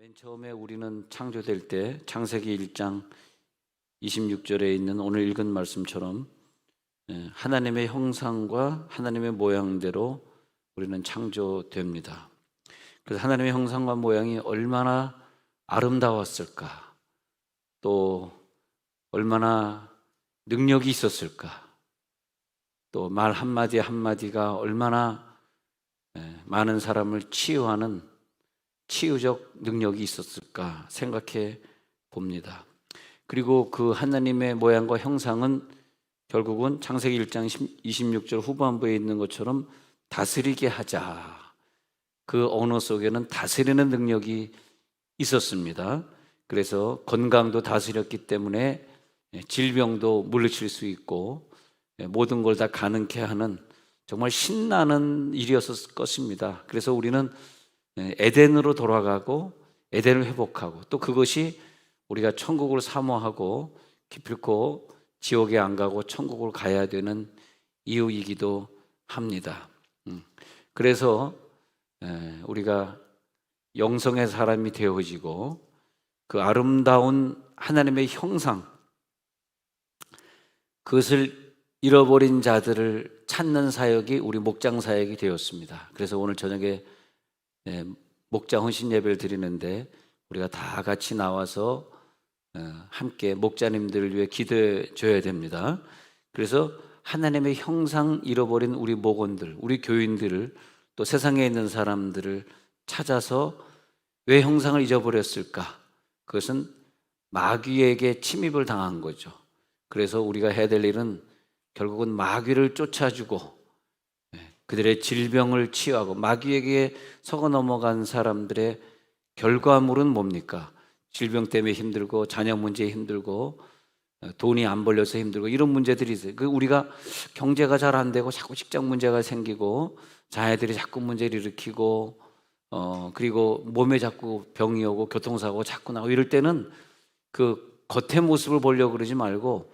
맨 처음에 우리는 창조될 때 창세기 1장 26절에 있는 오늘 읽은 말씀처럼 하나님의 형상과 하나님의 모양대로 우리는 창조됩니다. 그래서 하나님의 형상과 모양이 얼마나 아름다웠을까, 또 얼마나 능력이 있었을까, 또 말 한마디 한마디가 얼마나 많은 사람을 치유하는 치유적 능력이 있었을까 생각해 봅니다. 그리고 그 하나님의 모양과 형상은 결국은 창세기 1장 26절 후반부에 있는 것처럼 다스리게 하자. 그 언어 속에는 다스리는 능력이 있었습니다. 그래서 건강도 다스렸기 때문에 질병도 물리칠 수 있고 모든 걸 다 가능케 하는 정말 신나는 일이었을 것입니다. 그래서 우리는 에덴으로 돌아가고 에덴을 회복하고 또 그것이 우리가 천국을 사모하고 기필코 지옥에 안 가고 천국을 가야 되는 이유이기도 합니다. 그래서 우리가 영성의 사람이 되어지고 그 아름다운 하나님의 형상, 그것을 잃어버린 자들을 찾는 사역이 우리 목장 사역이 되었습니다. 그래서 오늘 저녁에 목장 헌신 예배를 드리는데 우리가 다 같이 나와서 함께 목자님들을 위해 기도해 줘야 됩니다. 그래서 하나님의 형상 잃어버린 우리 목원들, 우리 교인들을 또 세상에 있는 사람들을 찾아서 왜 형상을 잊어버렸을까? 그것은 마귀에게 침입을 당한 거죠. 그래서 우리가 해야 될 일은 결국은 마귀를 쫓아주고 그들의 질병을 치유하고, 마귀에게 속아 넘어간 사람들의 결과물은 뭡니까? 질병 때문에 힘들고 자녀 문제에 힘들고 돈이 안 벌려서 힘들고 이런 문제들이 있어요. 우리가 경제가 잘 안 되고 자꾸 직장 문제가 생기고 자녀들이 자꾸 문제를 일으키고 그리고 몸에 자꾸 병이 오고 교통사고 자꾸 나고 이럴 때는 그 겉의 모습을 보려고 그러지 말고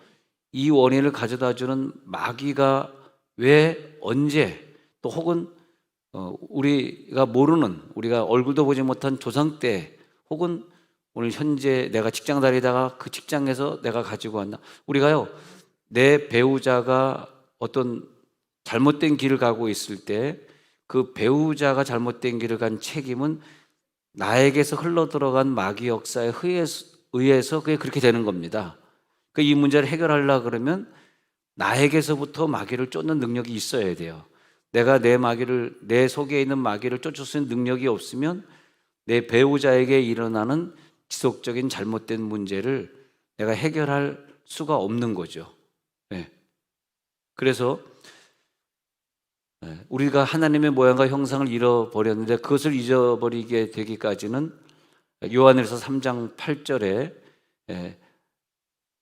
이 원인을 가져다 주는 마귀가 왜 언제 또 혹은 우리가 모르는, 우리가 얼굴도 보지 못한 조상 때 혹은 오늘 현재 내가 직장 다니다가 그 직장에서 내가 가지고 왔나, 우리가요 내 배우자가 어떤 잘못된 길을 가고 있을 때 그 배우자가 잘못된 길을 간 책임은 나에게서 흘러들어간 마귀 역사에 의해서 그게 그렇게 되는 겁니다. 이 문제를 해결하려고 그러면 나에게서부터 마귀를 쫓는 능력이 있어야 돼요. 내가 내 속에 있는 마귀를 쫓을 수 있는 능력이 없으면 내 배우자에게 일어나는 지속적인 잘못된 문제를 내가 해결할 수가 없는 거죠. 네. 그래서 우리가 하나님의 모양과 형상을 잃어버렸는데 그것을 잊어버리게 되기까지는 요한일서 3장 8절에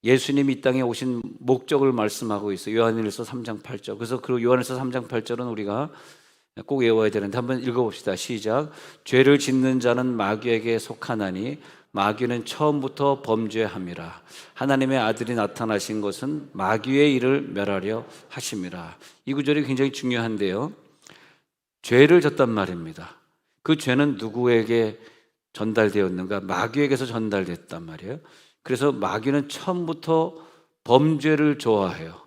예수님이 이 땅에 오신 목적을 말씀하고 있어요. 요한일서 3장 8절. 그래서 그 요한일서 3장 8절은 우리가 꼭 외워야 되는데 한번 읽어봅시다. 시작. 죄를 짓는 자는 마귀에게 속하나니 마귀는 처음부터 범죄함이라. 하나님의 아들이 나타나신 것은 마귀의 일을 멸하려 하심이라. 이 구절이 굉장히 중요한데요, 죄를 졌단 말입니다. 그 죄는 누구에게 전달되었는가? 마귀에게서 전달됐단 말이에요. 그래서 마귀는 처음부터 범죄를 좋아해요.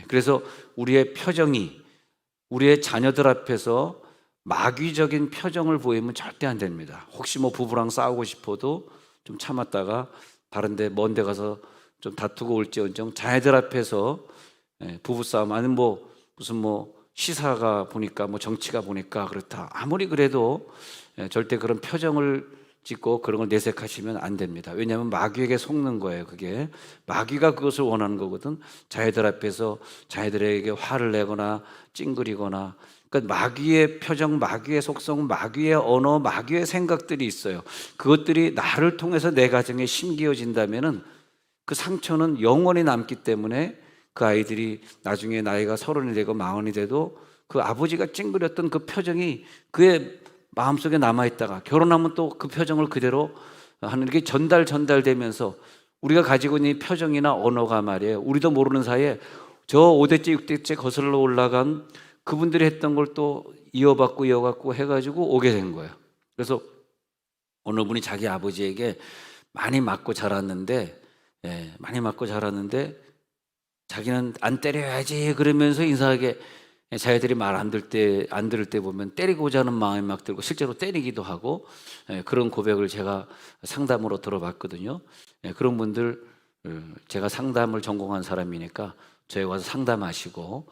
그래서 우리의 표정이 우리의 자녀들 앞에서 마귀적인 표정을 보이면 절대 안 됩니다. 혹시 부부랑 싸우고 싶어도 좀 참았다가 다른 데 먼 데 가서 좀 다투고 올지언정 자녀들 앞에서 부부싸움, 아니면 무슨 시사가 보니까 정치가 보니까 그렇다, 아무리 그래도 절대 그런 표정을 짓고 그런 걸 내색하시면 안 됩니다. 왜냐하면 마귀에게 속는 거예요. 그게 마귀가 그것을 원하는 거거든. 자녀들 앞에서 자녀들에게 화를 내거나 찡그리거나, 그러니까 마귀의 표정, 마귀의 속성, 마귀의 언어, 마귀의 생각들이 있어요. 그것들이 나를 통해서 내 가정에 심기어진다면은 그 상처는 영원히 남기 때문에 그 아이들이 나중에 나이가 30이 되고 40이 돼도 그 아버지가 찡그렸던 그 표정이 그의 마음속에 남아있다가 결혼하면 또 그 표정을 그대로 하는 게 전달되면서 우리가 가지고 있는 표정이나 언어가 말이에요, 우리도 모르는 사이에 저 5대째 6대째 거슬러 올라간 그분들이 했던 걸 또 이어받고 해가지고 오게 된 거예요. 그래서 어느 분이 자기 아버지에게 많이 맞고 자랐는데, 많이 맞고 자랐는데 자기는 안 때려야지 그러면서 인사하게 자기들이 말 안 들을 때 보면 때리고자 하는 마음이 막 들고 실제로 때리기도 하고, 그런 고백을 제가 상담으로 들어봤거든요. 그런 분들, 제가 상담을 전공한 사람이니까 저희 와서 상담하시고,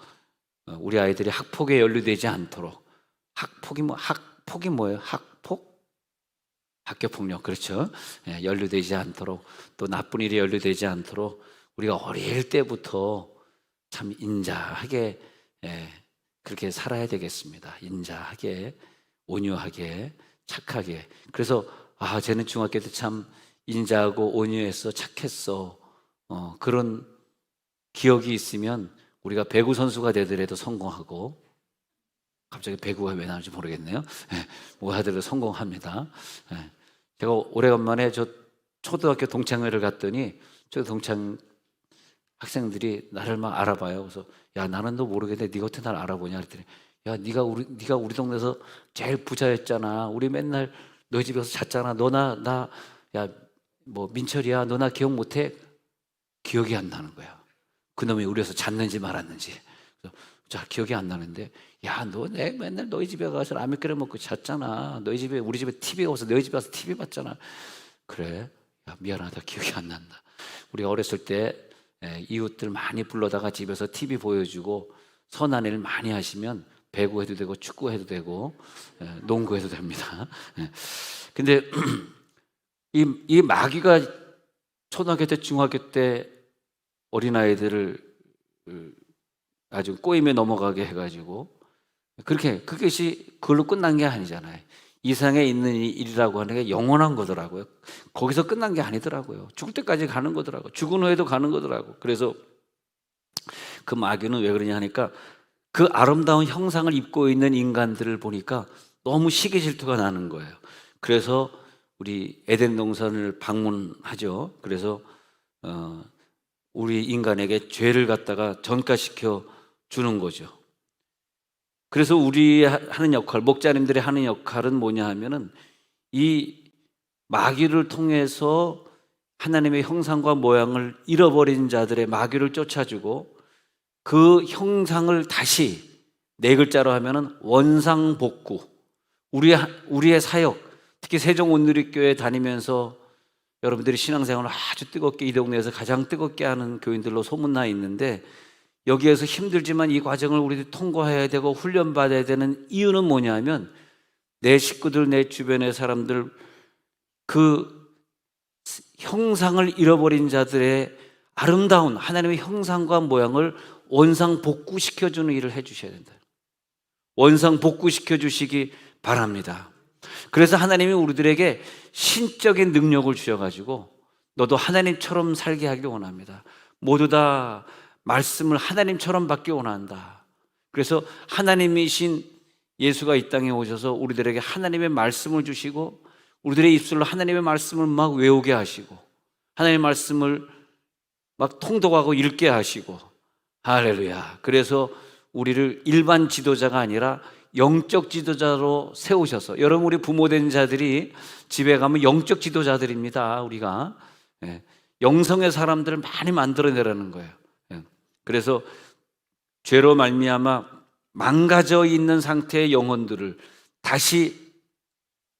우리 아이들이 학폭에 연루되지 않도록. 학폭이 뭐예요? 학폭? 학교 폭력, 그렇죠? 연루되지 않도록, 또 나쁜 일이 연루되지 않도록 우리가 어릴 때부터 참 인자하게, 그렇게 살아야 되겠습니다. 인자하게, 온유하게, 착하게. 그래서 쟤는 중학교 때 참 인자하고 온유했어, 착했어, 그런 기억이 있으면 우리가 배구 선수가 되더라도 성공하고, 갑자기 배구가 왜 나올지 모르겠네요. 뭐 하더라도 성공합니다. 제가 오래간만에 저 초등학교 동창회를 갔더니 저 동창 학생들이 나를 막 알아봐요. 그래서 야, 나는 너 모르겠는데 네가 어떻게 날 알아보냐 그랬더니, 야, 네가 우리 동네에서 제일 부자였잖아. 우리 맨날 너희 집에서 잤잖아. 야, 뭐 민철이야, 너 나 기억 못해? 기억이 안 나는 거야. 그놈이 우리에서 잤는지 말았는지. 그래서 자, 기억이 안 나는데, 야, 내 맨날 너희 집에 가서 라면 끓여 먹고 잤잖아. 우리 집에 TV가 없어. 너희 집에 가서 TV 봤잖아. 그래? 야, 미안하다. 기억이 안 난다. 우리가 어렸을 때 이웃들 많이 불러다가 집에서 TV 보여주고 선한 일 많이 하시면 배구해도 되고 축구해도 되고 농구해도 됩니다. 근데 이 마귀가 초등학교 때 중학교 때 어린아이들을 아주 꼬임에 넘어가게 해가지고, 그것이 그걸로 끝난 게 아니잖아요. 이 세상에 있는 일이라고 하는 게 영원한 거더라고요. 거기서 끝난 게 아니더라고요. 죽을 때까지 가는 거더라고요. 죽은 후에도 가는 거더라고요. 그래서 그 마귀는 왜 그러냐 하니까, 그 아름다운 형상을 입고 있는 인간들을 보니까 너무 시기 질투가 나는 거예요. 그래서 우리 에덴 동산을 방문하죠. 그래서 우리 인간에게 죄를 갖다가 전가시켜 주는 거죠. 그래서 우리 하는 역할, 목자님들이 하는 역할은 뭐냐 하면은, 이 마귀를 통해서 하나님의 형상과 모양을 잃어버린 자들의 마귀를 쫓아주고, 그 형상을 다시 네 글자로 하면은 원상복구. 우리의 사역, 특히 세종온누리교회 다니면서 여러분들이 신앙생활을 아주 뜨겁게, 이 동네에서 가장 뜨겁게 하는 교인들로 소문나 있는데, 여기에서 힘들지만 이 과정을 우리들이 통과해야 되고 훈련받아야 되는 이유는 뭐냐면, 내 식구들, 내 주변의 사람들, 그 형상을 잃어버린 자들의 아름다운 하나님의 형상과 모양을 원상복구시켜주는 일을 해주셔야 된다. 원상복구시켜 주시기 바랍니다. 그래서 하나님이 우리들에게 신적인 능력을 주셔가지고 너도 하나님처럼 살게 하길 원합니다. 모두 다 말씀을 하나님처럼 받기 원한다. 그래서 하나님이신 예수가 이 땅에 오셔서 우리들에게 하나님의 말씀을 주시고, 우리들의 입술로 하나님의 말씀을 막 외우게 하시고, 하나님의 말씀을 막 통독하고 읽게 하시고, 할렐루야. 그래서 우리를 일반 지도자가 아니라 영적 지도자로 세우셔서, 여러분 우리 부모된 자들이 집에 가면 영적 지도자들입니다. 우리가 영성의 사람들을 많이 만들어내라는 거예요. 그래서 죄로 말미암아 망가져 있는 상태의 영혼들을 다시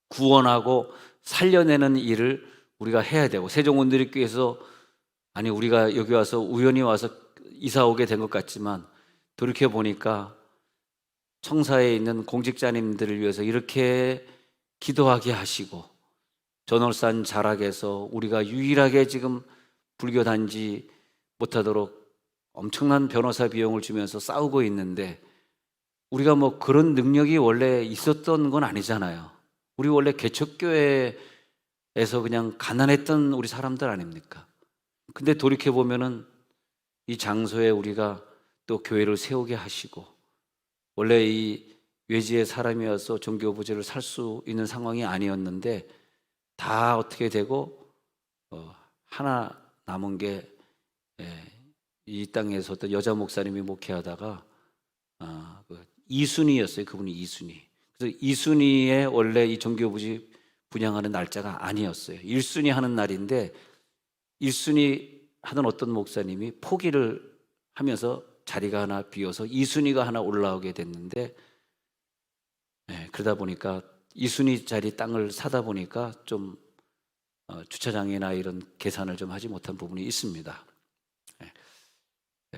구원하고 살려내는 일을 우리가 해야 되고, 세종온누리교회에서, 우리가 여기 와서 우연히 와서 이사 오게 된 것 같지만 돌이켜 보니까 청사에 있는 공직자님들을 위해서 이렇게 기도하게 하시고, 전월산 자락에서 우리가 유일하게 지금 불교 단지 못하도록 엄청난 변호사 비용을 주면서 싸우고 있는데, 우리가 뭐 그런 능력이 원래 있었던 건 아니잖아요. 우리 원래 개척교회에서 그냥 가난했던 우리 사람들 아닙니까? 근데 돌이켜 보면은 이 장소에 우리가 또 교회를 세우게 하시고, 원래 이 외지의 사람이어서 종교 부재를 살 수 있는 상황이 아니었는데 다 어떻게 되고 하나 남은 게, 이 땅에서 어떤 여자 목사님이 목회하다가 이순희였어요. 그분이 이순희. 그래서 이순희의 원래 이 종교 부지 분향하는 날짜가 아니었어요. 1순위 하는 날인데 1순위 하던 어떤 목사님이 포기를 하면서 자리가 하나 비어서 2순위가 하나 올라오게 됐는데, 그러다 보니까 2순위 자리 땅을 사다 보니까 좀 주차장이나 이런 계산을 좀 하지 못한 부분이 있습니다.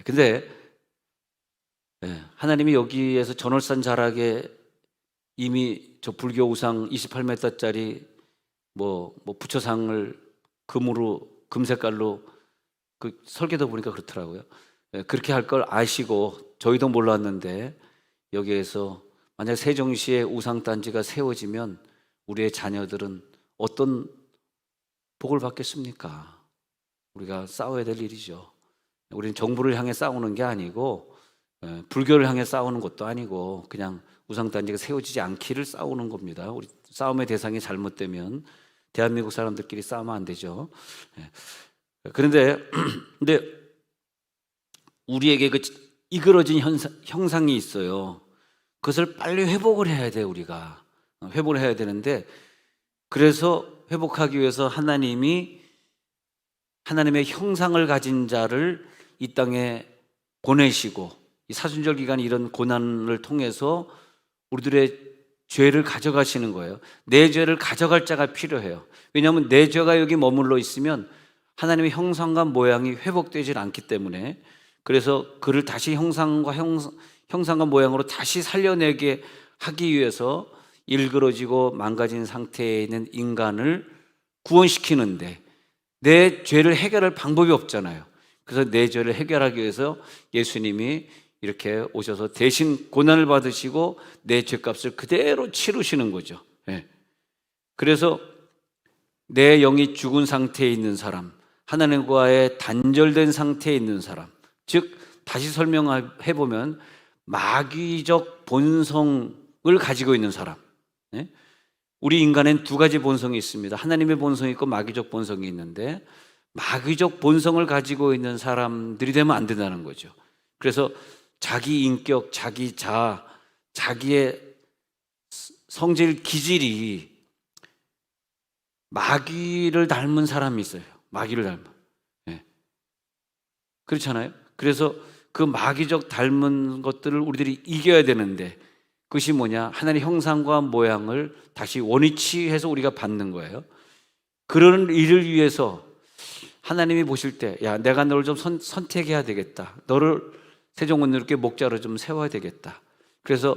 근데 하나님이 여기에서 전월산 자락에 이미 저 불교 우상 28m짜리 뭐 부처상을 금색깔로 그 설계도 보니까 그렇더라고요. 그렇게 할 걸 아시고 저희도 몰랐는데 여기에서 만약 세종시에 우상단지가 세워지면 우리의 자녀들은 어떤 복을 받겠습니까? 우리가 싸워야 될 일이죠. 우리는 정부를 향해 싸우는 게 아니고 불교를 향해 싸우는 것도 아니고 그냥 우상단지가 세워지지 않기를 싸우는 겁니다. 우리 싸움의 대상이 잘못되면 대한민국 사람들끼리 싸우면 안 되죠. 그런데 근데 우리에게 그 이그러진 형상이 있어요. 그것을 빨리 회복을 해야 돼. 우리가 회복을 해야 되는데, 그래서 회복하기 위해서 하나님이 하나님의 형상을 가진 자를 이 땅에 보내시고, 이 사순절 기간 이런 고난을 통해서 우리들의 죄를 가져가시는 거예요. 내 죄를 가져갈 자가 필요해요. 왜냐하면 내 죄가 여기 머물러 있으면 하나님의 형상과 모양이 회복되질 않기 때문에, 그래서 그를 다시 형상과 모양으로 다시 살려내게 하기 위해서 일그러지고 망가진 상태에 있는 인간을 구원시키는데, 내 죄를 해결할 방법이 없잖아요. 그래서 내 죄를 해결하기 위해서 예수님이 이렇게 오셔서 대신 고난을 받으시고 내 죄값을 그대로 치르시는 거죠. 그래서 내 영이 죽은 상태에 있는 사람, 하나님과의 단절된 상태에 있는 사람, 즉 다시 설명해 보면 마귀적 본성을 가지고 있는 사람. 우리 인간엔 두 가지 본성이 있습니다. 하나님의 본성이 있고 마귀적 본성이 있는데, 마귀적 본성을 가지고 있는 사람들이 되면 안 된다는 거죠. 그래서 자기 인격, 자기 자아, 자기의 성질, 기질이 마귀를 닮은 사람이 있어요. 마귀를 닮은. 그렇잖아요. 그래서 그 마귀적 닮은 것들을 우리들이 이겨야 되는데, 그것이 뭐냐? 하나님의 형상과 모양을 다시 원위치해서 우리가 받는 거예요. 그런 일을 위해서 하나님이 보실 때, 야, 내가 너를 좀 선택해야 되겠다. 너를 세종문이렇게 목자로 좀 세워야 되겠다. 그래서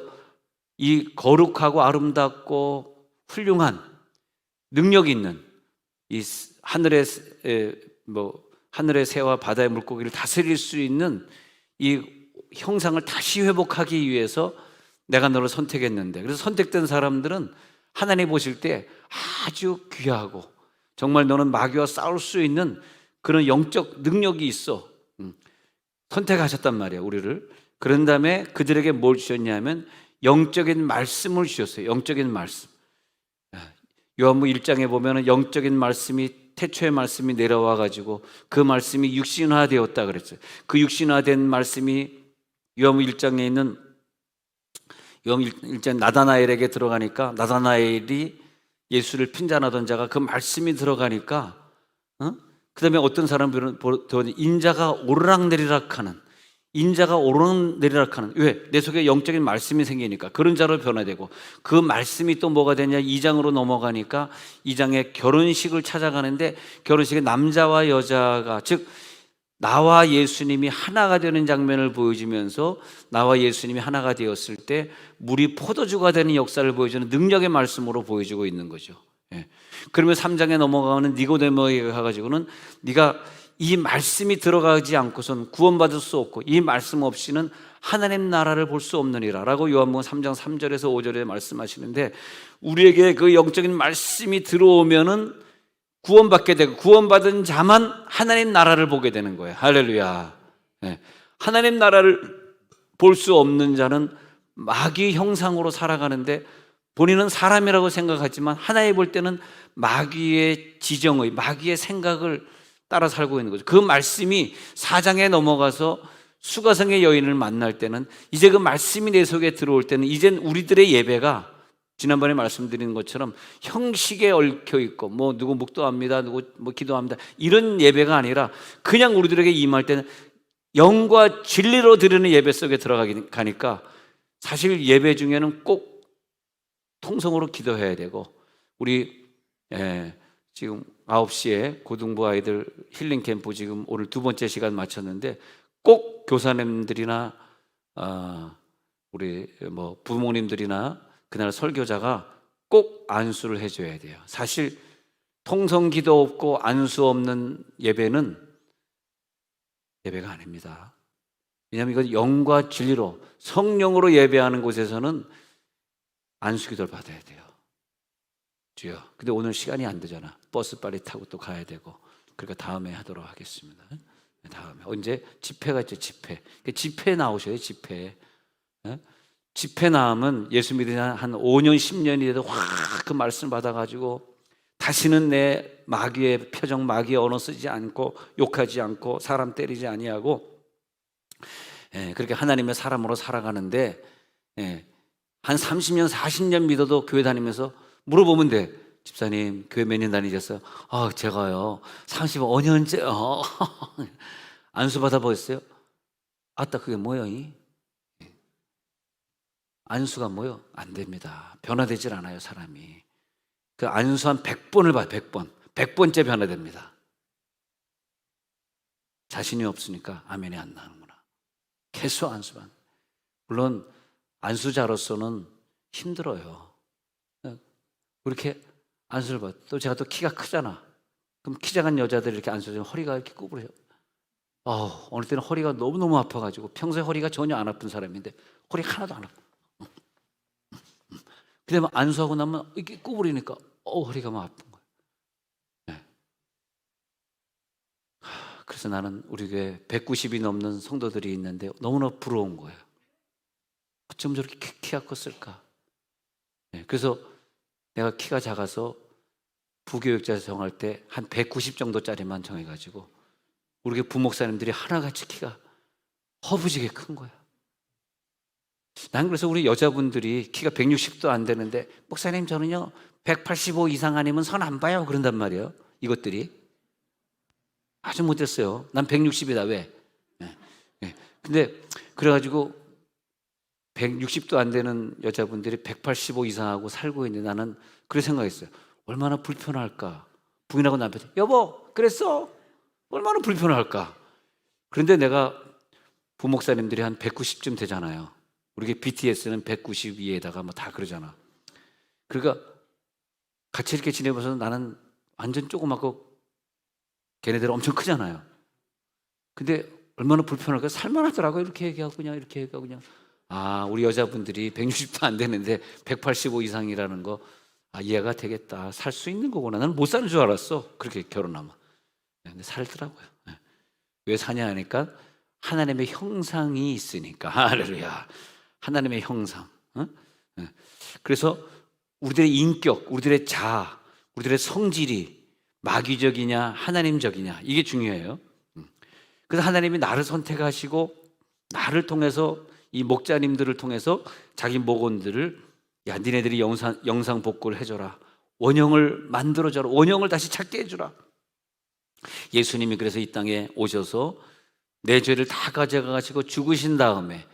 이 거룩하고 아름답고 훌륭한 능력 있는 이 하늘의 새와 바다의 물고기를 다스릴 수 있는 이 형상을 다시 회복하기 위해서 내가 너를 선택했는데, 그래서 선택된 사람들은 하나님 보실 때 아주 귀하고 정말 너는 마귀와 싸울 수 있는 그런 영적 능력이 있어. 선택하셨단 말이에요, 우리를. 그런 다음에 그들에게 뭘 주셨냐면 영적인 말씀을 주셨어요. 영적인 말씀. 요한복음 1장에 보면 영적인 말씀이, 태초의 말씀이 내려와 가지고 그 말씀이 육신화 되었다 그랬어요. 그 육신화된 말씀이 요한복음 1장에 있는 요한복음 1장 나다나엘에게 들어가니까, 나다나엘이 예수를 핀잔하던 자가 그 말씀이 들어가니까, 그 다음에 어떤 사람들은 인자가 오르락내리락하는, 왜? 내 속에 영적인 말씀이 생기니까 그런 자로 변화되고, 그 말씀이 또 뭐가 되냐, 2장으로 넘어가니까 2장에 결혼식을 찾아가는데, 결혼식에 남자와 여자가, 즉 나와 예수님이 하나가 되는 장면을 보여주면서, 나와 예수님이 하나가 되었을 때 물이 포도주가 되는 역사를 보여주는 능력의 말씀으로 보여주고 있는 거죠. 그러면 3장에 넘어가는 니고데모에게 가가지고는 네가 이 말씀이 들어가지 않고선 구원받을 수 없고 이 말씀 없이는 하나님 나라를 볼 수 없느니라 라고 요한복음 3장 3절에서 5절에 말씀하시는데, 우리에게 그 영적인 말씀이 들어오면은 구원받게 되고, 구원받은 자만 하나님 나라를 보게 되는 거예요. 할렐루야. 하나님 나라를 볼 수 없는 자는 마귀 형상으로 살아가는데, 본인은 사람이라고 생각하지만 하나님 볼 때는 마귀의 지정의, 마귀의 생각을 따라 살고 있는 거죠. 그 말씀이 4장에 넘어가서 수가성의 여인을 만날 때는, 이제 그 말씀이 내 속에 들어올 때는 이젠 우리들의 예배가 지난번에 말씀드린 것처럼 형식에 얽혀 있고 뭐 누구 묵도합니다, 누구 뭐 기도합니다 이런 예배가 아니라 그냥 우리들에게 임할 때는 영과 진리로 드리는 예배 속에 들어가니까 사실 예배 중에는 꼭 통성으로 기도해야 되고 우리 지금 9시에 고등부 아이들 힐링 캠프 지금 오늘 두 번째 시간 마쳤는데 꼭 교사님들이나 우리 뭐 부모님들이나 그날 설교자가 꼭 안수를 해줘야 돼요. 사실 통성기도 없고 안수 없는 예배는 예배가 아닙니다. 왜냐하면 이건 영과 진리로 성령으로 예배하는 곳에서는 안수기도를 받아야 돼요. 주여. 근데 오늘 시간이 안 되잖아. 버스 빨리 타고 또 가야 되고. 그러니까 다음에 하도록 하겠습니다. 다음에 언제 집회가 있죠. 집회 나오셔요. 집회 나오면 예수 믿은 한 5년 10년이 돼도 확 그 말씀 받아가지고 다시는 내 마귀의 표정, 마귀의 언어 쓰지 않고 욕하지 않고 사람 때리지 아니하고 그렇게 하나님의 사람으로 살아가는데 한 30년 40년 믿어도 교회 다니면서 물어보면 돼. 집사님 교회 몇 년 다니셨어요? 제가요 35년째요. 안수 받아보셨어요? 아따 그게 뭐요? 안수가 뭐요? 안 됩니다. 변화되질 않아요 사람이. 그 안수 한 100번을 봐요. 100번째 변화됩니다. 자신이 없으니까 아멘이 안 나는구나. 계속 안수만. 물론 안수자로서는 힘들어요. 그렇게 안수를 받. 또 제가 또 키가 크잖아. 그럼 키 작은 여자들이 이렇게 안수하면 허리가 이렇게 구부러져. 어느 때는 허리가 너무너무 아파가지고 평소에 허리가 전혀 안 아픈 사람인데 허리가 하나도 안 아파. 근데 막 안수하고 나면 이렇게 구부리니까 허리가 막 아픈 거예요. 그래서 나는 우리 교회 190이 넘는 성도들이 있는데 너무나 부러운 거예요. 어쩜 저렇게 키가 컸을까? 그래서 내가 키가 작아서 부교육자 정할 때 한 190 정도짜리만 정해가지고 우리 교회 부목사님들이 하나같이 키가 허부지게 큰 거야. 난 그래서 우리 여자분들이 키가 160도 안 되는데 목사님 저는요 185 이상 아니면 선 안 봐요 그런단 말이에요. 이것들이 아주 못됐어요. 난 160이다 왜? 근데 그래가지고 160도 안 되는 여자분들이 185 이상하고 살고 있는데 나는 그렇게 생각했어요. 얼마나 불편할까. 부인하고 남편이 여보 그랬어? 얼마나 불편할까. 그런데 내가 부목사님들이 한 190쯤 되잖아요. 우리 BTS는 192에다가 뭐 다 그러잖아. 그러니까 같이 이렇게 지내면서 나는 완전 조그맣고 걔네들은 엄청 크잖아요. 근데 얼마나 불편할까. 살만하더라고요. 이렇게 얘기하고 그냥 이렇게 얘기하고 그냥 우리 여자분들이 160도 안 되는데 185 이상이라는 거 이해가 되겠다. 살 수 있는 거구나. 나는 못 사는 줄 알았어. 그렇게 결혼하면. 근데 살더라고요. 왜 사냐 하니까 하나님의 형상이 있으니까. 할렐루야. 하나님의 형상. 그래서 우리들의 인격, 우리들의 자아, 우리들의 성질이 마귀적이냐 하나님적이냐 이게 중요해요. 그래서 하나님이 나를 선택하시고 나를 통해서 이 목자님들을 통해서 자기 목원들을 야 니네들이 영상 복구를 해줘라. 원형을 만들어줘라. 원형을 다시 찾게 해주라. 예수님이 그래서 이 땅에 오셔서 내 죄를 다 가져가시고 죽으신 다음에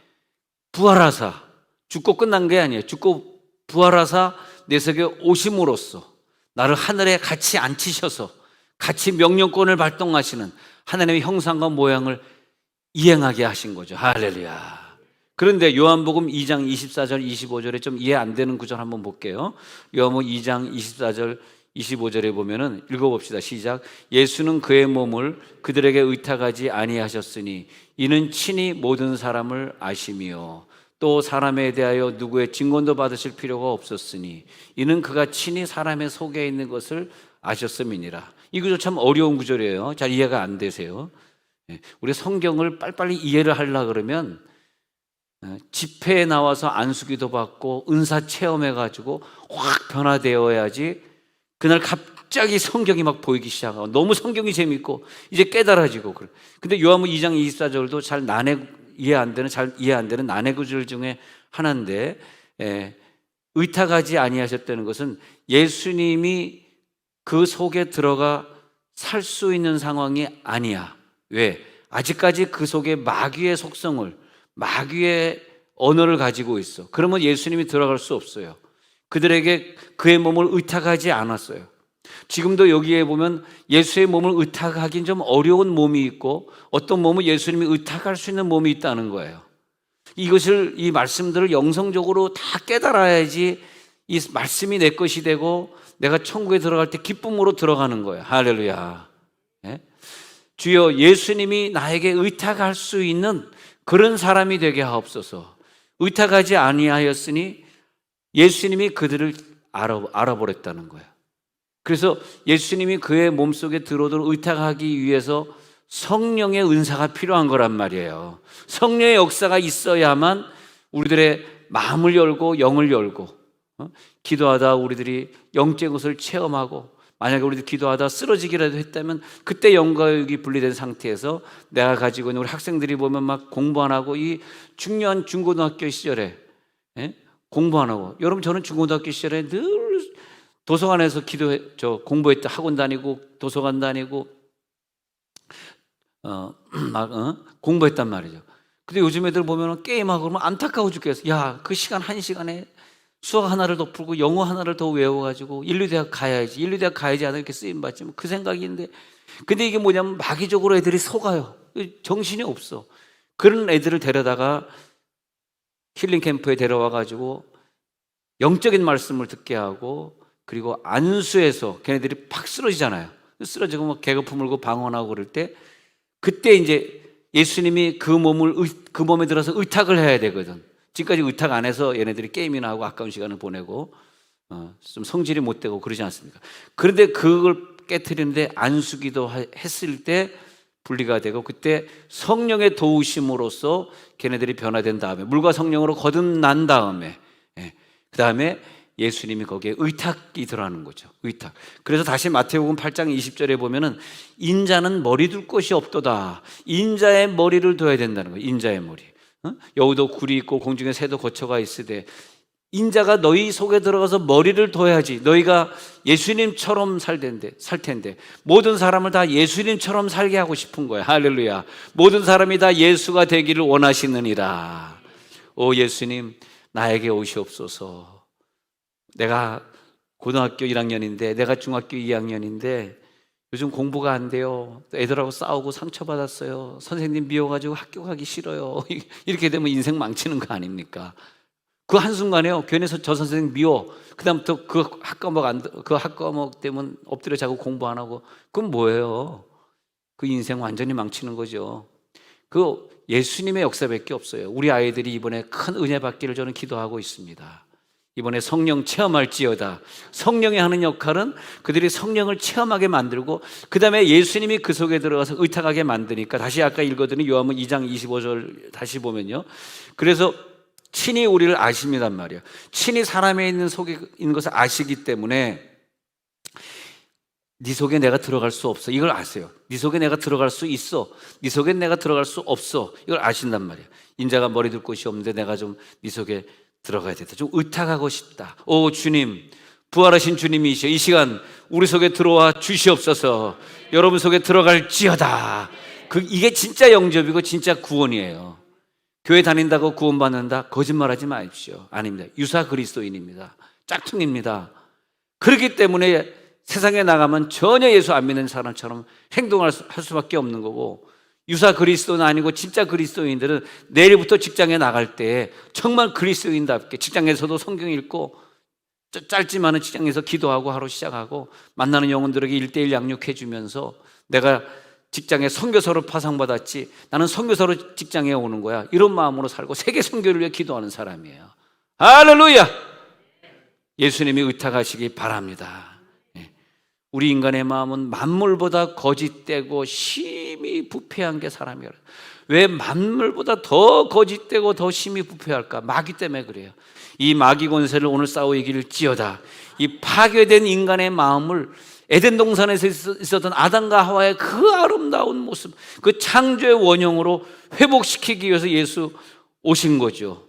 부활하사 죽고 끝난 게 아니에요. 죽고 부활하사 내 속에 오심으로써 나를 하늘에 같이 앉히셔서 같이 명령권을 발동하시는 하나님의 형상과 모양을 이행하게 하신 거죠. 할렐루야. 그런데 요한복음 2장 24절 25절에 좀 이해 안 되는 구절 한번 볼게요. 요한복음 2장 24절 25절에 보면은 읽어봅시다. 시작. 예수는 그의 몸을 그들에게 의탁하지 아니하셨으니 이는 친히 모든 사람을 아심이요 또 사람에 대하여 누구의 증언도 받으실 필요가 없었으니 이는 그가 친히 사람의 속에 있는 것을 아셨음이니라. 이 구절 참 어려운 구절이에요. 잘 이해가 안 되세요. 우리 성경을 빨리빨리 이해를 하려고 그러면 집회에 나와서 안수기도 받고 은사 체험해가지고 확 변화되어야지 그날 갑자기 성경이 막 보이기 시작하고 너무 성경이 재밌고 이제 깨달아지고 그래. 근데 요한복음 2장 24절도 잘 이해 안 되는 난해 구절 중에 하나인데 의탁하지 아니하셨다는 것은 예수님이 그 속에 들어가 살 수 있는 상황이 아니야. 왜? 아직까지 그 속에 마귀의 속성을, 마귀의 언어를 가지고 있어. 그러면 예수님이 들어갈 수 없어요. 그들에게 그의 몸을 의탁하지 않았어요. 지금도 여기에 보면 예수의 몸을 의탁하긴 좀 어려운 몸이 있고, 어떤 몸은 예수님이 의탁할 수 있는 몸이 있다는 거예요. 이것을, 이 말씀들을 영성적으로 다 깨달아야지 이 말씀이 내 것이 되고 내가 천국에 들어갈 때 기쁨으로 들어가는 거예요. 할렐루야. 예? 주여, 예수님이 나에게 의탁할 수 있는 그런 사람이 되게 하옵소서. 의탁하지 아니하였으니 예수님이 그들을 알아버렸다는 거예요. 그래서 예수님이 그의 몸속에 들어오도록 의탁하기 위해서 성령의 은사가 필요한 거란 말이에요. 성령의 역사가 있어야만 우리들의 마음을 열고 영을 열고, 기도하다 우리들이 영적 것을 체험하고, 만약에 우리들 기도하다 쓰러지기라도 했다면 그때 영과 육이 분리된 상태에서 내가 가지고 있는, 우리 학생들이 보면 막 공부 안 하고 이 중요한 중고등학교 시절에 공부 안 하고, 여러분 저는 중고등학교 시절에 늘 도서관에서 공부했다, 학원 다니고 도서관 다니고 공부했단 말이죠. 근데 요즘 애들 보면 게임하고 그러면 안타까워 죽겠어. 야, 그 시간 한 시간에 수학 하나를 더 풀고 영어 하나를 더 외워가지고 인류대학 가야지, 인류대학 가야지 않아 이렇게 쓰임받지, 그 생각인데, 근데 이게 뭐냐면 마귀적으로 애들이 속아요. 정신이 없어. 그런 애들을 데려다가 힐링 캠프에 데려와가지고 영적인 말씀을 듣게 하고, 그리고 안수해서 걔네들이 팍 쓰러지잖아요. 쓰러지고 막 개거품 물고 방언하고 그럴 때, 그때 이제 예수님이 그 몸에 들어서 의탁을 해야 되거든. 지금까지 의탁 안 해서 얘네들이 게임이나 하고 아까운 시간을 보내고 좀 성질이 못 되고 그러지 않습니까? 그런데 그걸 깨트리는데 안수기도 했을 때 분리가 되고, 그때 성령의 도우심으로써 걔네들이 변화된 다음에, 물과 성령으로 거듭난 다음에, 그 다음에 예수님이 거기에 의탁이 들어가는 거죠. 의탁. 그래서 다시 마태복음 8장 20절에 보면은 인자는 머리 둘 곳이 없도다. 인자의 머리를 둬야 된다는 거예요. 인자의 머리. 여우도 굴이 있고 공중에 새도 거처가 있으되, 인자가 너희 속에 들어가서 머리를 둬야지 너희가 예수님처럼 살 텐데, 모든 사람을 다 예수님처럼 살게 하고 싶은 거예요. 할렐루야. 모든 사람이 다 예수가 되기를 원하시느니라. 오 예수님, 나에게 오시옵소서. 내가 고등학교 1학년인데, 내가 중학교 2학년인데 요즘 공부가 안 돼요. 애들하고 싸우고 상처받았어요. 선생님 미워가지고 학교 가기 싫어요. 이렇게 되면 인생 망치는 거 아닙니까? 그 한순간에요, 괜해서 저 선생님 미워, 그 다음부터 그 학과목 때문에 엎드려 자고 공부 안 하고, 그건 뭐예요? 그 인생 완전히 망치는 거죠. 그 예수님의 역사밖에 없어요. 우리 아이들이 이번에 큰 은혜 받기를 저는 기도하고 있습니다. 이번에 성령 체험할지어다. 성령이 하는 역할은 그들이 성령을 체험하게 만들고, 그 다음에 예수님이 그 속에 들어가서 의탁하게 만드니까, 다시 아까 읽었더니 요한복음 2장 25절 다시 보면요, 그래서 친히 우리를 아십니단 말이에요. 친히 사람에 있는 속에 있는 것을 아시기 때문에, 네 속에 내가 들어갈 수 없어, 이걸 아세요. 네 속에 내가 들어갈 수 있어, 네 속에 내가 들어갈 수 없어, 이걸 아신단 말이에요. 인자가 머리 둘 곳이 없는데 내가 좀 네 속에 들어가야 된다. 좀 의탁하고 싶다. 오 주님, 부활하신 주님이시여, 이 시간 우리 속에 들어와 주시옵소서. 여러분 속에 들어갈지어다. 이게 진짜 영접이고 진짜 구원이에요. 교회 다닌다고 구원받는다? 거짓말하지 마십시오. 아닙니다. 유사 그리스도인입니다. 짝퉁입니다. 그렇기 때문에 세상에 나가면 전혀 예수 안 믿는 사람처럼 행동할 수밖에 없는 거고, 유사 그리스도는 아니고 진짜 그리스도인들은 내일부터 직장에 나갈 때 정말 그리스도인답게 직장에서도 성경 읽고, 짧지만은 직장에서 기도하고 하루 시작하고, 만나는 영혼들에게 1:1 양육해 주면서, 내가 직장에 선교사로 파송받았지, 나는 선교사로 직장에 오는 거야, 이런 마음으로 살고 세계 선교를 위해 기도하는 사람이에요. 할렐루야. 예수님이 의탁하시기 바랍니다. 우리 인간의 마음은 만물보다 거짓되고 심히 부패한 게 사람이에요. 왜 만물보다 더 거짓되고 더 심히 부패할까? 마귀 때문에 그래요. 이 마귀 권세를 오늘 싸워 이길 지어다. 이 파괴된 인간의 마음을 에덴 동산에서 있었던 아담과 하와의 그 아름다운 모습, 그 창조의 원형으로 회복시키기 위해서 예수 오신 거죠.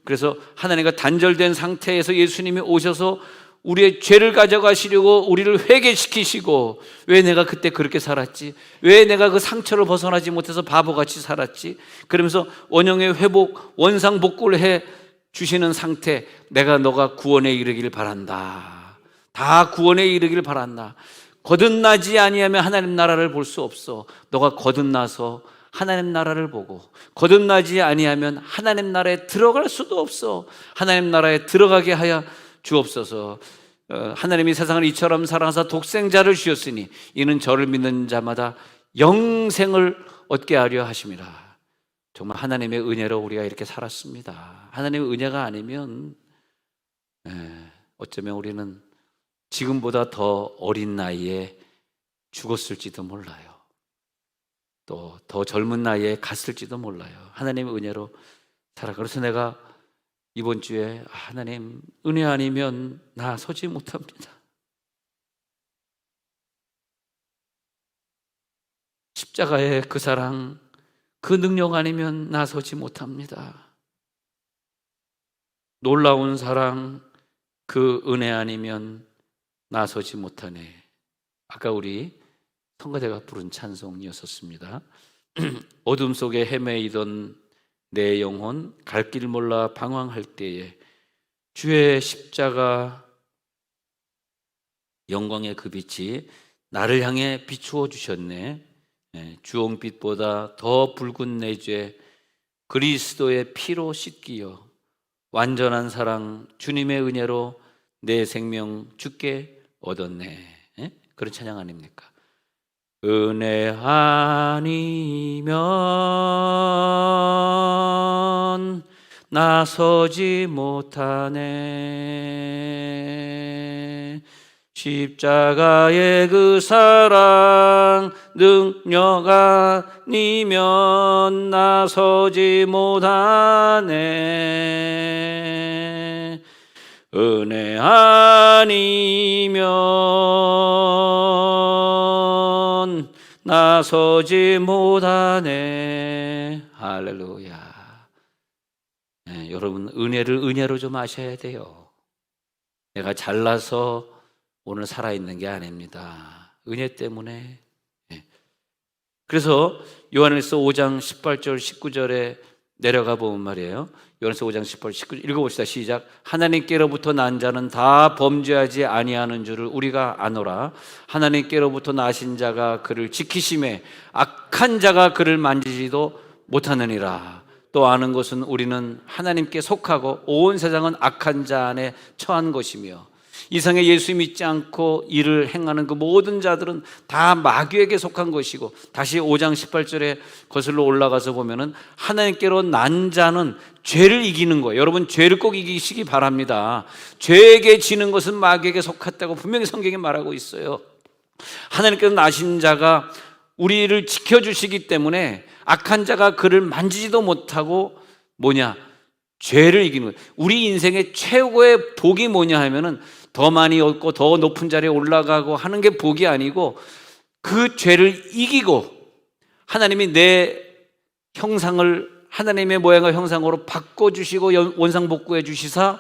그래서 하나님과 단절된 상태에서 예수님이 오셔서 우리의 죄를 가져가시려고 우리를 회개시키시고, 왜 내가 그때 그렇게 살았지? 왜 내가 그 상처를 벗어나지 못해서 바보같이 살았지? 그러면서 원형의 회복, 원상복구를 해 주시는 상태, 내가 너가 구원에 이르기를 바란다. 다 구원에 이르기를 바란다. 거듭나지 아니하면 하나님 나라를 볼 수 없어. 너가 거듭나서 하나님 나라를 보고, 거듭나지 아니하면 하나님 나라에 들어갈 수도 없어. 하나님 나라에 들어가게 하여 주옵소서. 하나님이 세상을 이처럼 사랑하사 독생자를 주셨으니 이는 저를 믿는 자마다 영생을 얻게 하려 하심이라. 정말 하나님의 은혜로 우리가 이렇게 살았습니다. 하나님의 은혜가 아니면 어쩌면 우리는 지금보다 더 어린 나이에 죽었을지도 몰라요. 또 더 젊은 나이에 갔을지도 몰라요. 하나님의 은혜로 살아. 그래서 내가 이번 주에 하나님 은혜 아니면 나 서지 못합니다. 십자가의 그 사랑, 그 능력 아니면 나 서지 못합니다. 놀라운 사랑, 그 은혜 아니면 나 서지 못하네. 아까 우리 성가대가 부른 찬송이었었습니다. 어둠 속에 헤매이던 내 영혼 갈 길 몰라 방황할 때에 주의 십자가 영광의 그 빛이 나를 향해 비추어 주셨네. 주홍빛보다 더 붉은 내 죄 그리스도의 피로 씻기어 완전한 사랑 주님의 은혜로 내 생명 주께 얻었네. 그런 찬양 아닙니까? 은혜 아니면 나서지 못하네. 십자가의 그 사랑 능력 아니면 나서지 못하네. 은혜 아니면 나서지 못하네. 할렐루야. 여러분 은혜를 은혜로 좀 아셔야 돼요. 내가 잘나서 오늘 살아있는 게 아닙니다. 은혜 때문에. 그래서 요한일서 5장 18절 19절에 내려가 보면 말이에요. 요한일서 5장 18, 19절 읽어봅시다. 시작. 하나님께로부터 난 자는 다 범죄하지 아니하는 줄을 우리가 아노라. 하나님께로부터 나신 자가 그를 지키심에 악한 자가 그를 만지지도 못하느니라. 또 아는 것은 우리는 하나님께 속하고 온 세상은 악한 자 안에 처한 것이며 이 세상에 예수 믿지 않고 일을 행하는 그 모든 자들은 다 마귀에게 속한 것이고, 다시 5장 18절에 거슬러 올라가서 보면은 하나님께로 난 자는 죄를 이기는 거예요. 여러분 죄를 꼭 이기시기 바랍니다. 죄에게 지는 것은 마귀에게 속했다고 분명히 성경에 말하고 있어요. 하나님께로 나신 자가 우리를 지켜주시기 때문에 악한 자가 그를 만지지도 못하고 죄를 이기는 거예요. 우리 인생의 최고의 복이 뭐냐 하면은 더 많이 얻고 더 높은 자리에 올라가고 하는 게 복이 아니고, 그 죄를 이기고 하나님이 내 형상을 하나님의 모양과 형상으로 바꿔주시고 원상복구해 주시사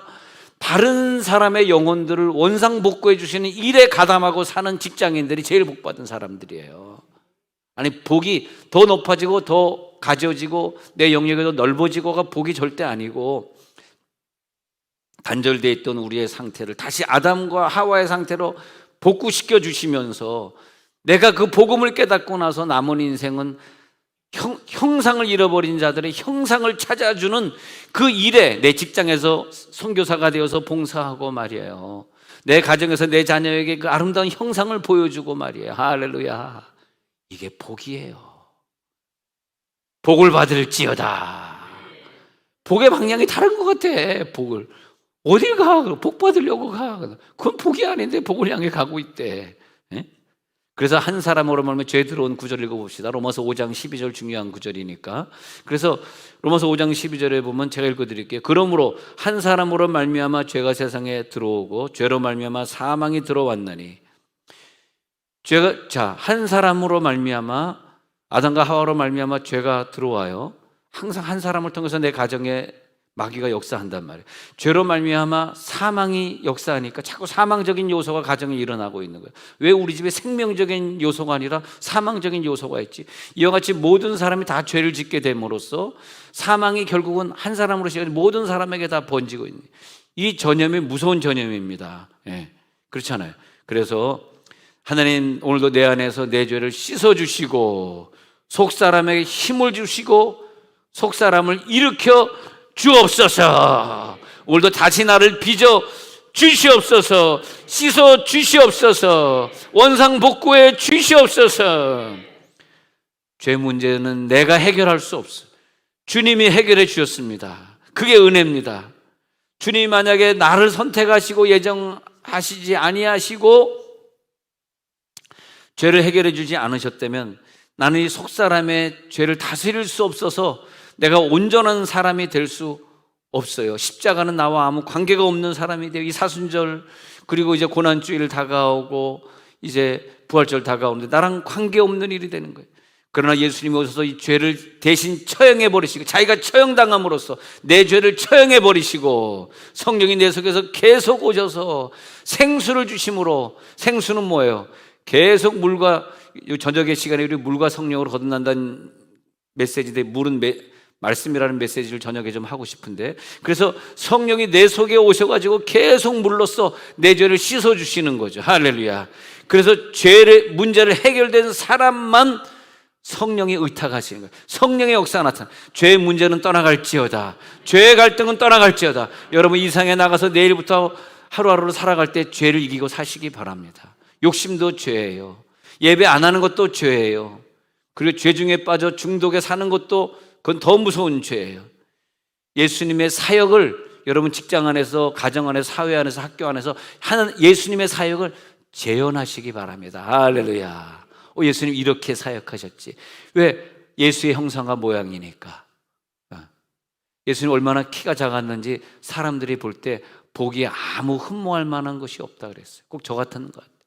다른 사람의 영혼들을 원상복구해 주시는 일에 가담하고 사는 직장인들이 제일 복받은 사람들이에요. 아니 복이 더 높아지고 더 가져지고 내 영역이 더 넓어지고가 복이 절대 아니고, 단절되어 있던 우리의 상태를 다시 아담과 하와의 상태로 복구시켜 주시면서 내가 그 복음을 깨닫고 나서 남은 인생은 형상을 잃어버린 자들의 형상을 찾아주는 그 일에, 내 직장에서 선교사가 되어서 봉사하고 말이에요. 내 가정에서 내 자녀에게 그 아름다운 형상을 보여주고 말이에요. 할렐루야. 이게 복이에요. 복을 받을지어다. 복의 방향이 다른 것 같아. 복을 어딜 가? 복 받으려고 가. 그건 복이 아닌데 복을 향해 가고 있대. 그래서 한 사람으로 말하면 죄 들어온 구절 읽어봅시다. 로마서 5장 12절 중요한 구절이니까. 그래서 로마서 5장 12절에 보면 제가 읽어드릴게요. 그러므로 한 사람으로 말미암아 죄가 세상에 들어오고 죄로 말미암아 사망이 들어왔나니, 한 사람으로 말미암아, 아담과 하와로 말미암아 죄가 들어와요. 항상 한 사람을 통해서 내 가정에 마귀가 역사한단 말이에요. 죄로 말미암아 사망이 역사하니까 자꾸 사망적인 요소가 가정에 일어나고 있는 거예요. 왜 우리 집에 생명적인 요소가 아니라 사망적인 요소가 있지? 이와 같이 모든 사람이 다 죄를 짓게 됨으로써 사망이 결국은 한 사람으로 시작해 모든 사람에게 다 번지고 있는, 이 전염이 무서운 전염입니다. 예, 그렇잖아요. 그래서 하나님 오늘도 내 안에서 내 죄를 씻어주시고 속사람에게 힘을 주시고 속사람을 일으켜 주옵소서. 오늘도 다시 나를 빚어 주시옵소서. 씻어 주시옵소서. 원상복구해 주시옵소서. 죄 문제는 내가 해결할 수 없어. 주님이 해결해 주셨습니다. 그게 은혜입니다. 주님이 만약에 나를 선택하시고 예정하시지 아니하시고 죄를 해결해 주지 않으셨다면 나는 이 속사람의 죄를 다스릴 수 없어서 내가 온전한 사람이 될 수 없어요. 십자가는 나와 아무 관계가 없는 사람이 돼요. 이 사순절 그리고 이제 고난주일 다가오고 이제 부활절 다가오는데 나랑 관계없는 일이 되는 거예요. 그러나 예수님이 오셔서 이 죄를 대신 처형해 버리시고 자기가 처형당함으로써 내 죄를 처형해 버리시고 성령이 내 속에서 계속 오셔서 생수를 주심으로, 생수는 뭐예요? 계속 물과, 저녁의 시간에 우리 물과 성령으로 거듭난다는 메시지인데 물은 말씀이라는 메시지를 저녁에 좀 하고 싶은데, 그래서 성령이 내 속에 오셔가지고 계속 물로써 내 죄를 씻어주시는 거죠. 할렐루야. 그래서 죄의 문제를 해결된 사람만 성령이 의탁하시는 거예요. 성령의 역사가 나타나. 죄의 문제는 떠나갈지어다. 죄의 갈등은 떠나갈지어다. 여러분 이 세상에 나가서 내일부터 하루하루를 살아갈 때 죄를 이기고 사시기 바랍니다. 욕심도 죄예요. 예배 안 하는 것도 죄예요. 그리고 죄 중에 빠져 중독에 사는 것도 그건 더 무서운 죄예요. 예수님의 사역을 여러분 직장 안에서, 가정 안에서, 사회 안에서, 학교 안에서 하는 예수님의 사역을 재현하시기 바랍니다. 할렐루야. 예수님 이렇게 사역하셨지. 왜? 예수의 형상과 모양이니까. 예수님 얼마나 키가 작았는지 사람들이 볼 때 보기에 아무 흠모할 만한 것이 없다 그랬어요. 꼭 저 같은 것 같아요.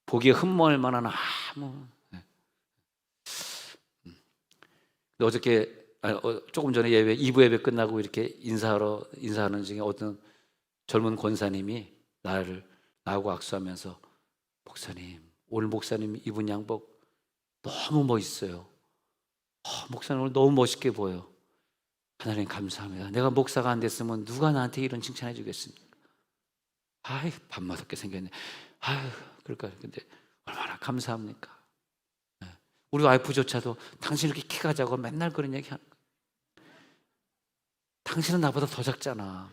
보기에 흠모할 만한 아무. 어저께 조금 전에 예배 2부 예배 끝나고 이렇게 인사하는 중에 어떤 젊은 권사님이 나하고 악수하면서 목사님, 오늘 목사님 입은 양복 너무 멋있어요. 목사님 오늘 너무 멋있게 보여. 하나님 감사합니다. 내가 목사가 안 됐으면 누가 나한테 이런 칭찬해 주겠습니까? 아이 밥맛없게 생겼네. 아유 그럴까. 근데 얼마나 감사합니까? 우리 와이프조차도 당신 이렇게 키가 작고 맨날 그런 얘기 하는 거야. 당신은 나보다 더 작잖아.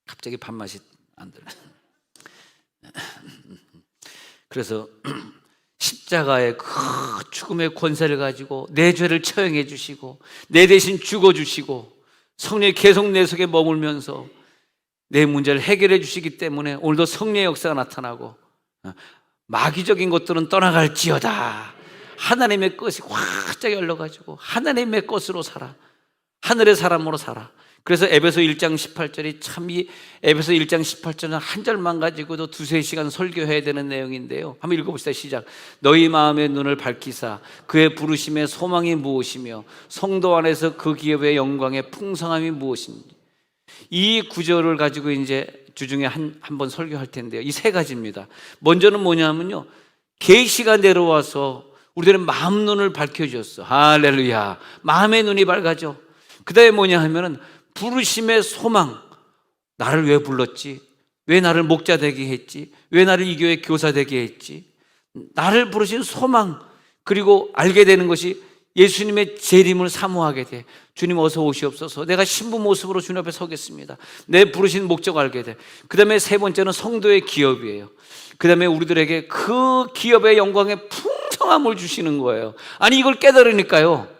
갑자기 밥맛이 안 들어. 그래서 십자가의 그 죽음의 권세를 가지고 내 죄를 처형해 주시고 내 대신 죽어 주시고 성령이 계속 내 속에 머물면서 내 문제를 해결해 주시기 때문에 오늘도 성령의 역사가 나타나고 마귀적인 것들은 떠나갈지어다. 하나님의 것이 활짝 열려가지고 하나님의 것으로 살아. 하늘의 사람으로 살아. 그래서 에베소 1장 18절이 참 이 에베소 1장 18절은 한 절만 가지고도 2-3시간 설교해야 되는 내용인데요. 한번 읽어봅시다. 시작. 너희 마음의 눈을 밝히사 그의 부르심의 소망이 무엇이며 성도 안에서 그 기업의 영광의 풍성함이 무엇인지. 이 구절을 가지고 이제 주중에 한 번 설교할 텐데요. 이 세 가지입니다. 먼저는 뭐냐면요. 계시가 내려와서 우리들의 마음 눈을 밝혀주셨어. 할렐루야. 마음의 눈이 밝아져. 그 다음에 뭐냐 하면은 부르심의 소망. 나를 왜 불렀지? 왜 나를 목자 되게 했지? 왜 나를 이 교회 교사 되게 했지? 나를 부르신 소망. 그리고 알게 되는 것이 예수님의 재림을 사모하게 돼. 주님 어서 오시옵소서. 내가 신부 모습으로 주님 앞에 서겠습니다. 내 부르신 목적 알게 돼. 그 다음에 세 번째는 성도의 기업이에요. 그 다음에 우리들에게 그 기업의 영광의 풍성함을 주시는 거예요. 아니 이걸 깨달으니까요.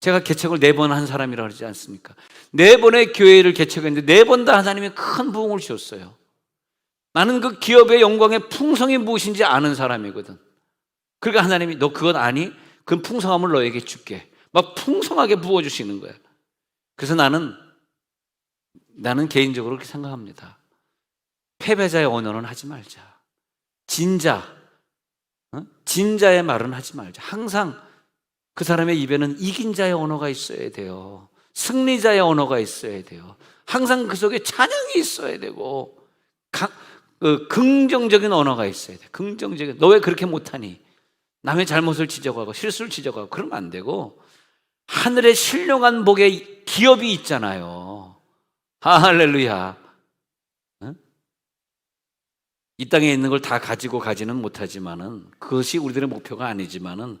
제가 개척을 4번 한 사람이라고 그러지 않습니까? 4번의 교회를 개척했는데 4번 다 하나님이 큰 부흥을 주셨어요. 나는 그 기업의 영광의 풍성이 무엇인지 아는 사람이거든. 그러니까 하나님이 너 그것 아니? 그 풍성함을 너에게 줄게. 막 풍성하게 부어주시는 거야. 그래서 나는 개인적으로 그렇게 생각합니다. 패배자의 언어는 하지 말자. 진자, 진자의 말은 하지 말자. 항상 그 사람의 입에는 이긴 자의 언어가 있어야 돼요. 승리자의 언어가 있어야 돼요. 항상 그 속에 찬양이 있어야 되고 긍정적인 언어가 있어야 돼. 긍정적인. 너 왜 그렇게 못하니? 남의 잘못을 지적하고 실수를 지적하고 그러면 안 되고, 하늘의 신령한 복의 기업이 있잖아요. 할렐루야. 이 땅에 있는 걸 다 가지고 가지는 못하지만은, 그것이 우리들의 목표가 아니지만은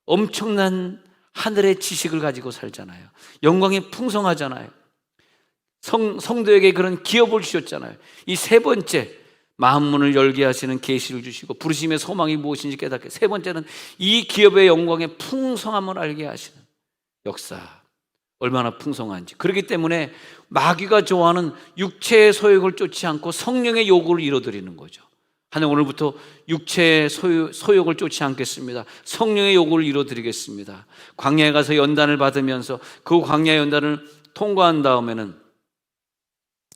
엄청난 하늘의 지식을 가지고 살잖아요. 영광이 풍성하잖아요. 성도에게 그런 기업을 주셨잖아요. 이 세 번째, 마음문을 열게 하시는 계시를 주시고 부르심의 소망이 무엇인지 깨닫게. 세 번째는 이 기업의 영광의 풍성함을 알게 하시는 역사. 얼마나 풍성한지. 그렇기 때문에 마귀가 좋아하는 육체의 소욕을 쫓지 않고 성령의 요구를 이뤄드리는 거죠. 하나님, 오늘부터 육체의 소욕을 쫓지 않겠습니다. 성령의 요구를 이뤄드리겠습니다. 광야에 가서 연단을 받으면서 그 광야 연단을 통과한 다음에는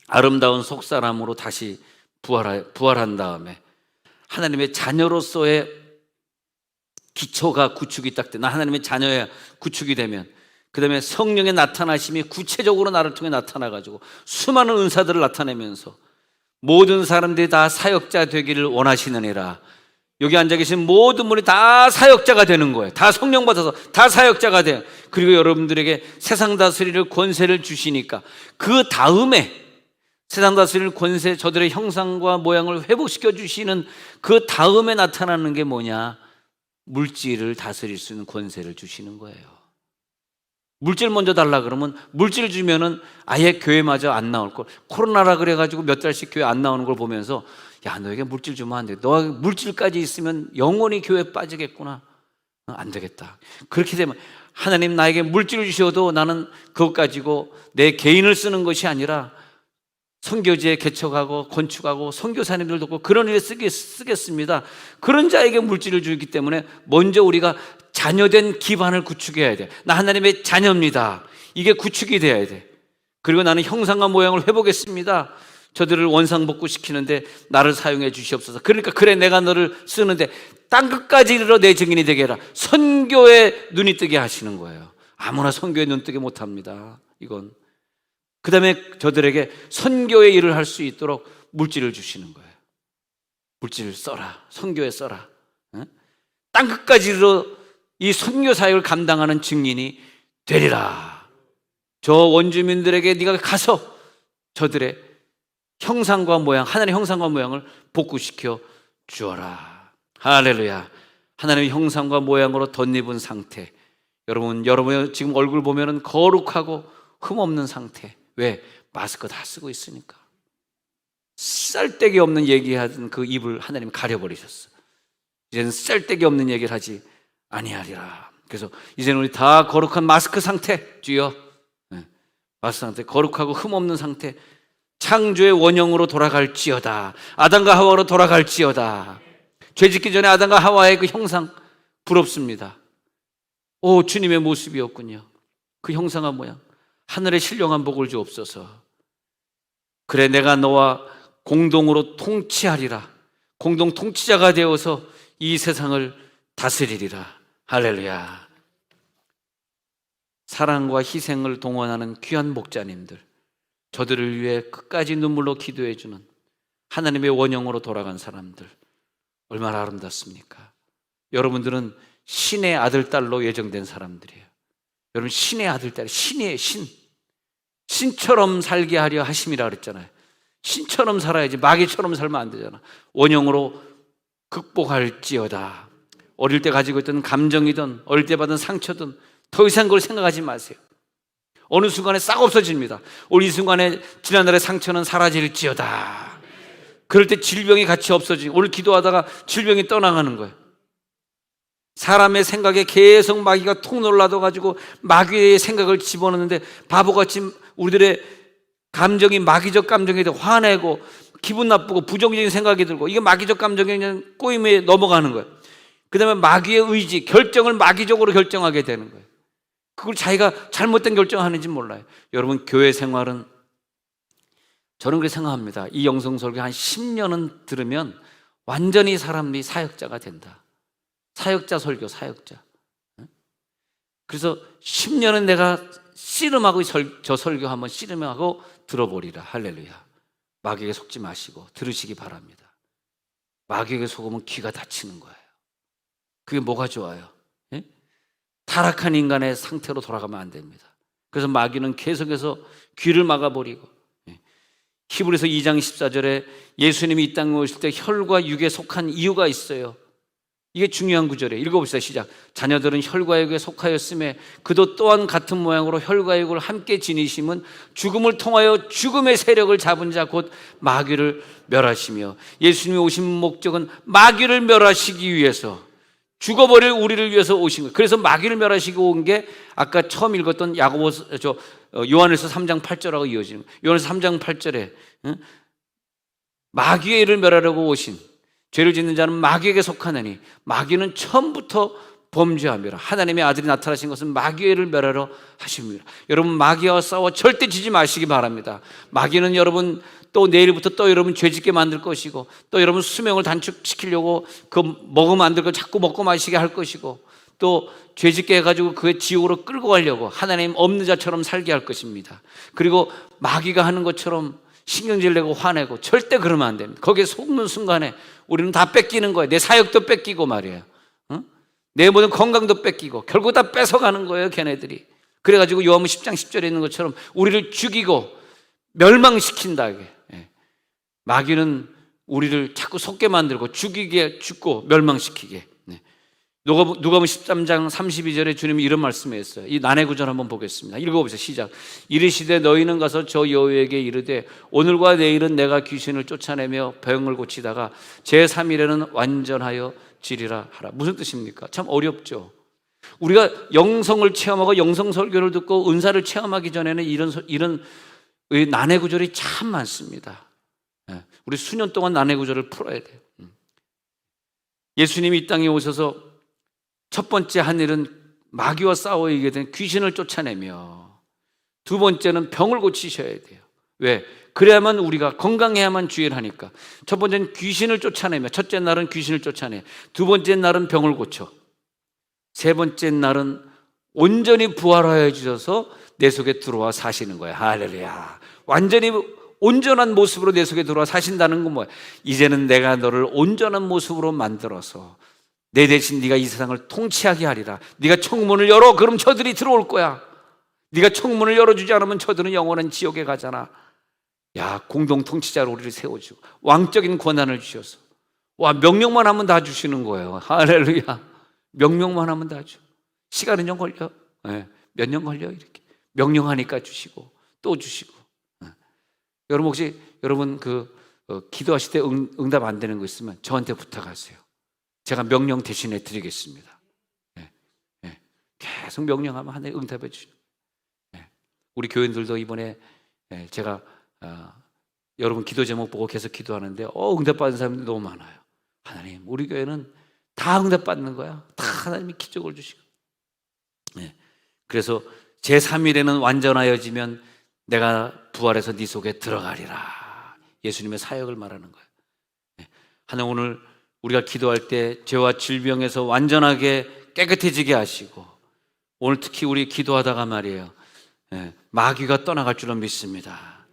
아름다운 속사람으로 다시 부활한 다음에 하나님의 자녀로서의 기초가 구축이 딱 돼. 나 하나님의 자녀야 구축이 되면, 그 다음에 성령의 나타나심이 구체적으로 나를 통해 나타나가지고 수많은 은사들을 나타내면서 모든 사람들이 다 사역자 되기를 원하시느니라. 여기 앉아 계신 모든 분이 다 사역자가 되는 거예요. 다 성령 받아서 다 사역자가 돼요. 그리고 여러분들에게 세상 다스릴 권세를 주시니까 그 다음에 세상 다스릴 권세, 저들의 형상과 모양을 회복시켜 주시는 그 다음에 나타나는 게 뭐냐? 물질을 다스릴 수 있는 권세를 주시는 거예요. 물질 먼저 달라 그러면 물질 주면은 아예 교회마저 안 나올 걸. 코로나라 그래가지고 몇 달씩 교회 안 나오는 걸 보면서, 야, 너에게 물질 주면 안 돼. 너 물질까지 있으면 영원히 교회 빠지겠구나. 안 되겠다. 그렇게 되면 하나님 나에게 물질을 주셔도 나는 그것 가지고 내 개인을 쓰는 것이 아니라 선교지에 개척하고 건축하고 선교사님들 돕고 그런 일에 쓰겠습니다. 그런 자에게 물질을 주기 때문에 먼저 우리가 자녀된 기반을 구축해야 돼. 나 하나님의 자녀입니다. 이게 구축이 돼야 돼. 그리고 나는 형상과 모양을 회복했습니다. 저들을 원상복구시키는데 나를 사용해 주시옵소서. 그러니까 그래, 내가 너를 쓰는데 땅끝까지 이르러 내 증인이 되게 해라. 선교에 눈이 뜨게 하시는 거예요. 아무나 선교에 눈 뜨게 못합니다. 이건. 그 다음에 저들에게 선교의 일을 할 수 있도록 물질을 주시는 거예요. 물질을 써라. 선교에 써라. 땅끝까지 이르러 이 선교 사역을 감당하는 증인이 되리라. 저 원주민들에게 네가 가서 저들의 형상과 모양, 하나님의 형상과 모양을 복구시켜 주어라. 할렐루야. 하나님의 형상과 모양으로 덧입은 상태. 여러분 지금 얼굴 보면은 거룩하고 흠없는 상태. 왜? 마스크 다 쓰고 있으니까. 쌀데기 없는 얘기하던 그 입을 하나님이 가려버리셨어. 이제는 쌀데기 없는 얘기를 하지 아니하리라. 그래서 이제는 우리 다 거룩한 마스크 상태, 주여. 마스크 상태, 거룩하고 흠없는 상태, 창조의 원형으로 돌아갈지어다. 아담과 하와로 돌아갈지어다. 죄 짓기 전에 아담과 하와의 그 형상 부럽습니다. 오, 주님의 모습이었군요. 그 형상과 모양. 하늘의 신령한 복을 주옵소서. 그래, 내가 너와 공동으로 통치하리라. 공동 통치자가 되어서 이 세상을 다스리리라. 할렐루야. 사랑과 희생을 동원하는 귀한 목자님들, 저들을 위해 끝까지 눈물로 기도해 주는 하나님의 원형으로 돌아간 사람들, 얼마나 아름답습니까? 여러분들은 신의 아들, 딸로 예정된 사람들이에요. 여러분, 신의 아들, 딸, 신이에요. 신처럼 살게 하려 하심이라 그랬잖아요. 신처럼 살아야지 마귀처럼 살면 안 되잖아. 원형으로 극복할지어다. 어릴 때 가지고 있던 감정이든 어릴 때 받은 상처든 더 이상 그걸 생각하지 마세요. 어느 순간에 싹 없어집니다. 오늘 이 순간에 지난날의 상처는 사라질지어다. 그럴 때 질병이 같이 없어지고, 오늘 기도하다가 질병이 떠나가는 거예요. 사람의 생각에 계속 마귀가 통 놀라둬가지고 마귀의 생각을 집어넣는데, 바보같이 우리들의 감정이 마귀적 감정이 돼 화내고 기분 나쁘고 부정적인 생각이 들고, 이게 마귀적 감정이 그냥 꼬임에 넘어가는 거예요. 그 다음에 마귀의 의지, 결정을 마귀적으로 결정하게 되는 거예요. 그걸 자기가 잘못된 결정하는지 몰라요. 여러분, 교회 생활은, 저는 그렇게 생각합니다. 이 영성설교 한 10년은 들으면 완전히 사람이 사역자가 된다. 사역자 설교, 사역자. 그래서 10년은 내가 씨름하고 저 설교 한번 씨름하고 들어보리라. 할렐루야. 마귀에게 속지 마시고 들으시기 바랍니다. 마귀에게 속으면 귀가 다치는 거예요. 그게 뭐가 좋아요? 예? 타락한 인간의 상태로 돌아가면 안 됩니다. 그래서 마귀는 계속해서 귀를 막아버리고, 히브리서 2장 14절에 예수님이 이 땅에 오실 때 혈과 육에 속한 이유가 있어요. 이게 중요한 구절이에요. 읽어봅시다. 시작. 자녀들은 혈과 육에 속하였음에 그도 또한 같은 모양으로 혈과 육을 함께 지니심은 죽음을 통하여 죽음의 세력을 잡은 자 곧 마귀를 멸하시며, 예수님이 오신 목적은 마귀를 멸하시기 위해서, 죽어버릴 우리를 위해서 오신 거예요. 그래서 마귀를 멸하시고 온 게 아까 처음 읽었던 요한일서 3장 8절하고 이어지는 거예요. 요한일서 3장 8절에 마귀의 일을 멸하려고 오신, 죄를 짓는 자는 마귀에게 속하느니 마귀는 처음부터 범죄함이라. 하나님의 아들이 나타나신 것은 마귀의 일을 멸하러 하십니다. 여러분, 마귀와 싸워 절대 지지 마시기 바랍니다. 마귀는 여러분 또 내일부터 또 여러분 죄짓게 만들 것이고, 또 여러분 수명을 단축시키려고 그 먹으면 안 될 거 자꾸 먹고 마시게 할 것이고, 또 죄짓게 해가지고 그 지옥으로 끌고 가려고 하나님 없는 자처럼 살게 할 것입니다. 그리고 마귀가 하는 것처럼 신경질 내고 화내고 절대 그러면 안 됩니다. 거기에 속는 순간에 우리는 다 뺏기는 거예요. 내 사역도 뺏기고 말이에요. 내 모든 건강도 뺏기고 결국 다 뺏어가는 거예요, 걔네들이. 그래가지고 요한복음 10장 10절에 있는 것처럼 우리를 죽이고 멸망시킨다. 마귀는 우리를 자꾸 속게 만들고 죽이게, 죽고 멸망시키게. 누가복음 13장 32절에 주님이 이런 말씀을 했어요. 이 난해 구절 한번 보겠습니다. 읽어보세요. 시작. 이르시되 너희는 가서 저 여호에게 이르되 오늘과 내일은 내가 귀신을 쫓아내며 병을 고치다가 제3일에는 완전하여 지리라 하라. 무슨 뜻입니까? 참 어렵죠. 우리가 영성을 체험하고 영성 설교를 듣고 은사를 체험하기 전에는 이런 난해 구절이 참 많습니다. 우리 수년 동안 난해 구절을 풀어야 돼요. 예수님이 이 땅에 오셔서 첫 번째 한 일은 마귀와 싸워 이기게 된 귀신을 쫓아내며, 두 번째는 병을 고치셔야 돼요. 왜? 그래야만 우리가 건강해야만 주의를 하니까. 첫 번째는 귀신을 쫓아내며, 첫째 날은 귀신을 쫓아내, 두 번째 날은 병을 고쳐, 세 번째 날은 온전히 부활하여 주셔서 내 속에 들어와 사시는 거예요. 할렐루야. 완전히 온전한 모습으로 내 속에 들어와 사신다는 건 뭐야? 이제는 내가 너를 온전한 모습으로 만들어서 내 대신 네가 이 세상을 통치하게 하리라. 네가 청문을 열어, 그럼 저들이 들어올 거야. 네가 청문을 열어주지 않으면 저들은 영원한 지옥에 가잖아. 야, 공동 통치자로 우리를 세워주고 왕적인 권한을 주셔서, 와, 명령만 하면 다 주시는 거예요. 할렐루야. 명령만 하면 다 줘. 시간은 좀 걸려. 몇 년 걸려. 이렇게 명령하니까 주시고 또 주시고. 여러분 혹시 여러분 기도하실 때 응답 안 되는 거 있으면 저한테 부탁하세요. 제가 명령 대신해 드리겠습니다. 계속 명령하면 하나님 응답해 주시는 거예요. 우리 교인들도 이번에 제가 여러분 기도 제목 보고 계속 기도하는데 응답받은 사람들이 너무 많아요. 하나님, 우리 교회는 다 응답받는 거야. 다 하나님이 기적을 주시고. 그래서 제3일에는 완전하여지면 내가 부활해서 네 속에 들어가리라. 예수님의 사역을 말하는 거예요. 하나님, 오늘 우리가 기도할 때 죄와 질병에서 완전하게 깨끗해지게 하시고, 오늘 특히 우리 기도하다가 말이에요, 마귀가 떠나갈 줄은 믿습니다.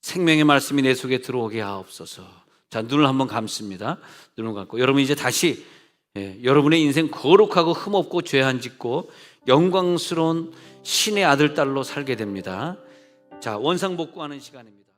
생명의 말씀이 내 속에 들어오게 하옵소서. 자, 눈을 한번 감습니다. 눈을 감고 여러분 이제 다시 여러분의 인생 거룩하고 흠없고 죄 안 짓고 영광스러운 신의 아들 딸로 살게 됩니다. 자, 원상복구하는 시간입니다.